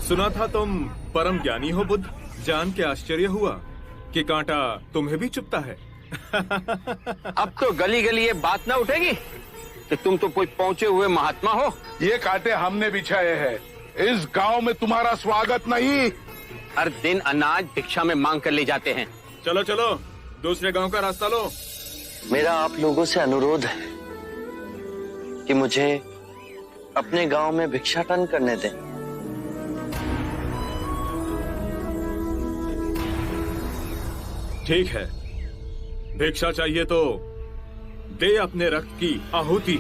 सुना था तुम परम ज्ञानी हो बुद्ध। जान के आश्चर्य हुआ कि कांटा तुम्हें भी चुभता है। अब तो गली गली ये बात ना उठेगी कि तुम तो कोई पहुंचे हुए महात्मा हो। ये कांटे हमने बिछाए हैं। इस गांव में तुम्हारा स्वागत नहीं। हर दिन अनाज भिक्षा में मांग कर ले जाते हैं। चलो चलो, दूसरे गांव का रास्ता लो। मेरा आप लोगों से अनुरोध है कि मुझे अपने गांव में भिक्षाटन करने दें। ठीक है, भिक्षा चाहिए तो दे अपने रक्त की आहुति।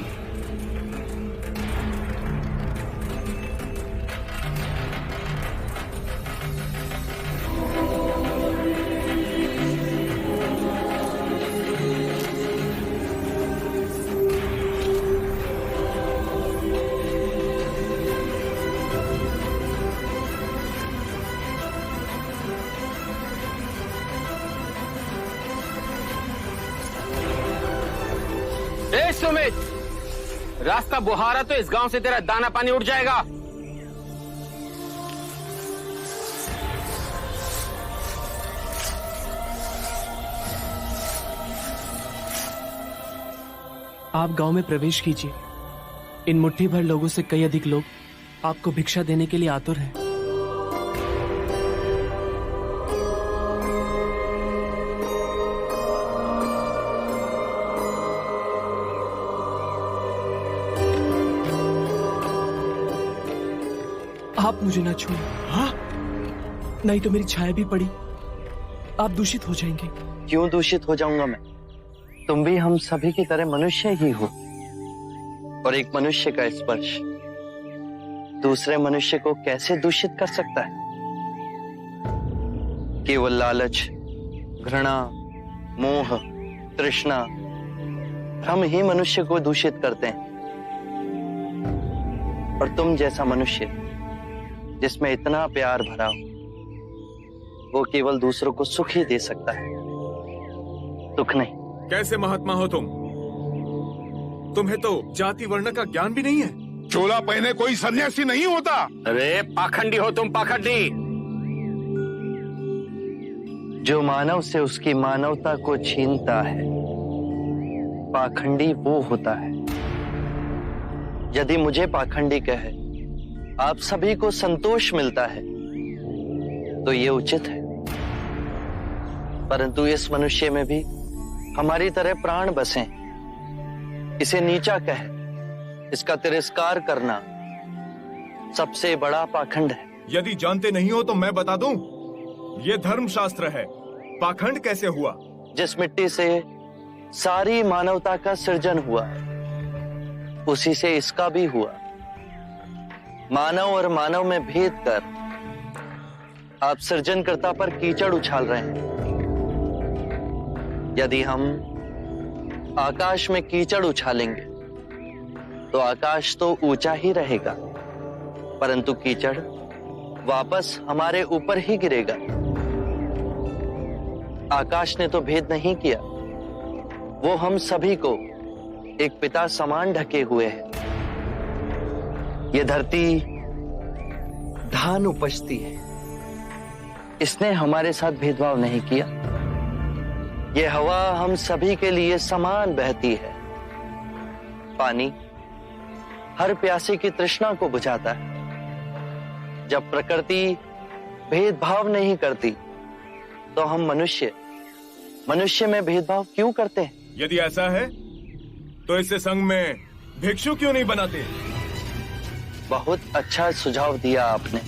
सुमित, रास्ता बुहारा तो इस गांव से तेरा दाना पानी उठ जाएगा। आप गांव में प्रवेश कीजिए। इन मुट्ठी भर लोगों से कई अधिक लोग आपको भिक्षा देने के लिए आतुर हैं। आप मुझे ना छुए। हाँ, नहीं तो मेरी छाया भी पड़ी आप दूषित हो जाएंगे। क्यों दूषित हो जाऊंगा मैं? तुम भी हम सभी की तरह मनुष्य ही हो, और एक मनुष्य का स्पर्श दूसरे मनुष्य को कैसे दूषित कर सकता है? केवल लालच, घृणा, मोह, तृष्णा हम ही मनुष्य को दूषित करते हैं। और तुम जैसा मनुष्य जिसमें इतना प्यार भरा हो, वो केवल दूसरों को सुख ही दे सकता है, दुख नहीं। कैसे महात्मा हो तुम? तुम्हें तो जाति वर्ण का ज्ञान भी नहीं है। चोला पहने कोई सन्यासी नहीं होता। अरे पाखंडी हो तुम, पाखंडी। जो मानव से उसकी मानवता को छीनता है, पाखंडी वो होता है। यदि मुझे पाखंडी कहे आप सभी को संतोष मिलता है तो ये उचित है, परंतु इस मनुष्य में भी हमारी तरह प्राण बसे। इसे नीचा कहे, इसका तिरस्कार करना सबसे बड़ा पाखंड है। यदि जानते नहीं हो तो मैं बता दूं, ये धर्मशास्त्र है। पाखंड कैसे हुआ? जिस मिट्टी से सारी मानवता का सृजन हुआ है, उसी से इसका भी हुआ। मानव और मानव में भेद कर आप सृजनकर्ता पर कीचड़ उछाल रहे हैं। यदि हम आकाश में कीचड़ उछालेंगे तो आकाश तो ऊंचा ही रहेगा, परंतु कीचड़ वापस हमारे ऊपर ही गिरेगा। आकाश ने तो भेद नहीं किया, वो हम सभी को एक पिता समान ढके हुए है। ये धरती धान उपजती है, इसने हमारे साथ भेदभाव नहीं किया। ये हवा हम सभी के लिए समान बहती है। पानी हर प्यासे की तृष्णा को बुझाता है। जब प्रकृति भेदभाव नहीं करती तो हम मनुष्य में भेदभाव क्यों करते हैं? यदि ऐसा है तो इससे संघ में भिक्षु क्यों नहीं बनाते? बहुत अच्छा सुझाव दिया आपने।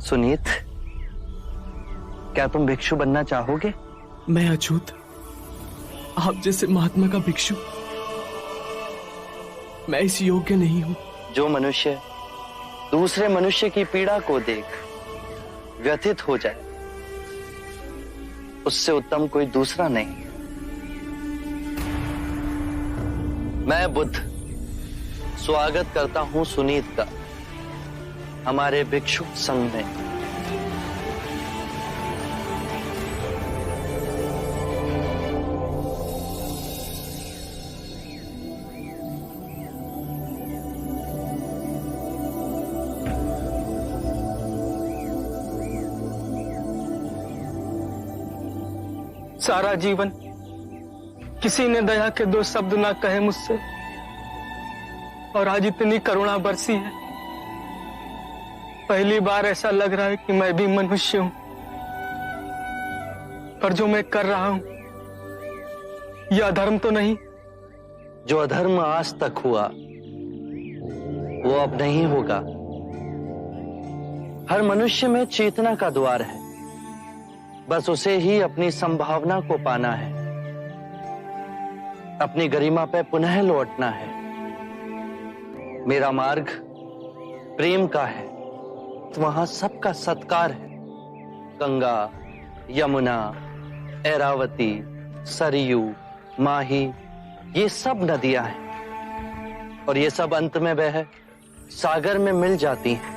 सुनीत, क्या तुम भिक्षु बनना चाहोगे? मैं अछूत, आप जैसे महात्मा का भिक्षु मैं इस योग्य नहीं हूं। जो मनुष्य दूसरे मनुष्य की पीड़ा को देख व्यथित हो जाए, उससे उत्तम कोई दूसरा नहीं। मैं बुद्ध स्वागत करता हूं सुनीत का हमारे भिक्षु संघ में। सारा जीवन किसी ने दया के दो शब्द ना कहे मुझसे, और आज इतनी करुणा बरसी है। पहली बार ऐसा लग रहा है कि मैं भी मनुष्य हूं, पर जो मैं कर रहा हूं यह अधर्म तो नहीं? जो अधर्म आज तक हुआ वो अब नहीं होगा। हर मनुष्य में चेतना का द्वार है, बस उसे ही अपनी संभावना को पाना है, अपनी गरिमा पे पुनः लौटना है। मेरा मार्ग प्रेम का है, वहां सबका सत्कार है। गंगा, यमुना, ऐरावती, सरयू, माही, ये सब नदियां हैं और ये सब अंत में वह सागर में मिल जाती हैं।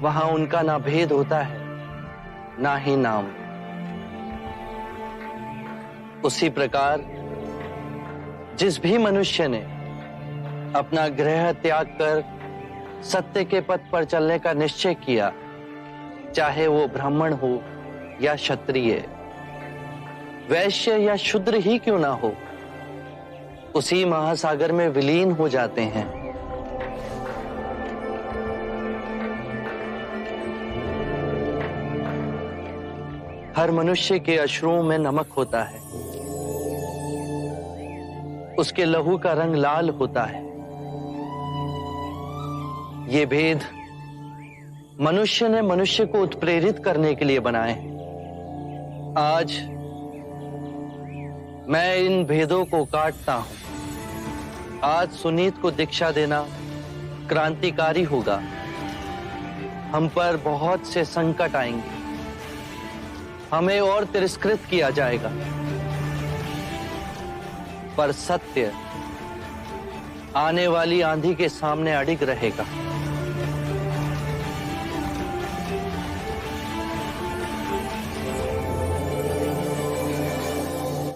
वहां उनका ना भेद होता है ना ही नाम। उसी प्रकार जिस भी मनुष्य ने अपना गृह त्याग कर सत्य के पथ पर चलने का निश्चय किया, चाहे वो ब्राह्मण हो या क्षत्रिय, वैश्य या शूद्र ही क्यों ना हो, उसी महासागर में विलीन हो जाते हैं। हर मनुष्य के अश्रुओं में नमक होता है, उसके लहू का रंग लाल होता है। ये भेद मनुष्य ने मनुष्य को उत्प्रेरित करने के लिए बनाए। आज मैं इन भेदों को काटता हूं। आज सुनीत को दीक्षा देना क्रांतिकारी होगा। हम पर बहुत से संकट आएंगे, हमें और तिरस्कृत किया जाएगा, पर सत्य आने वाली आंधी के सामने अडिग रहेगा।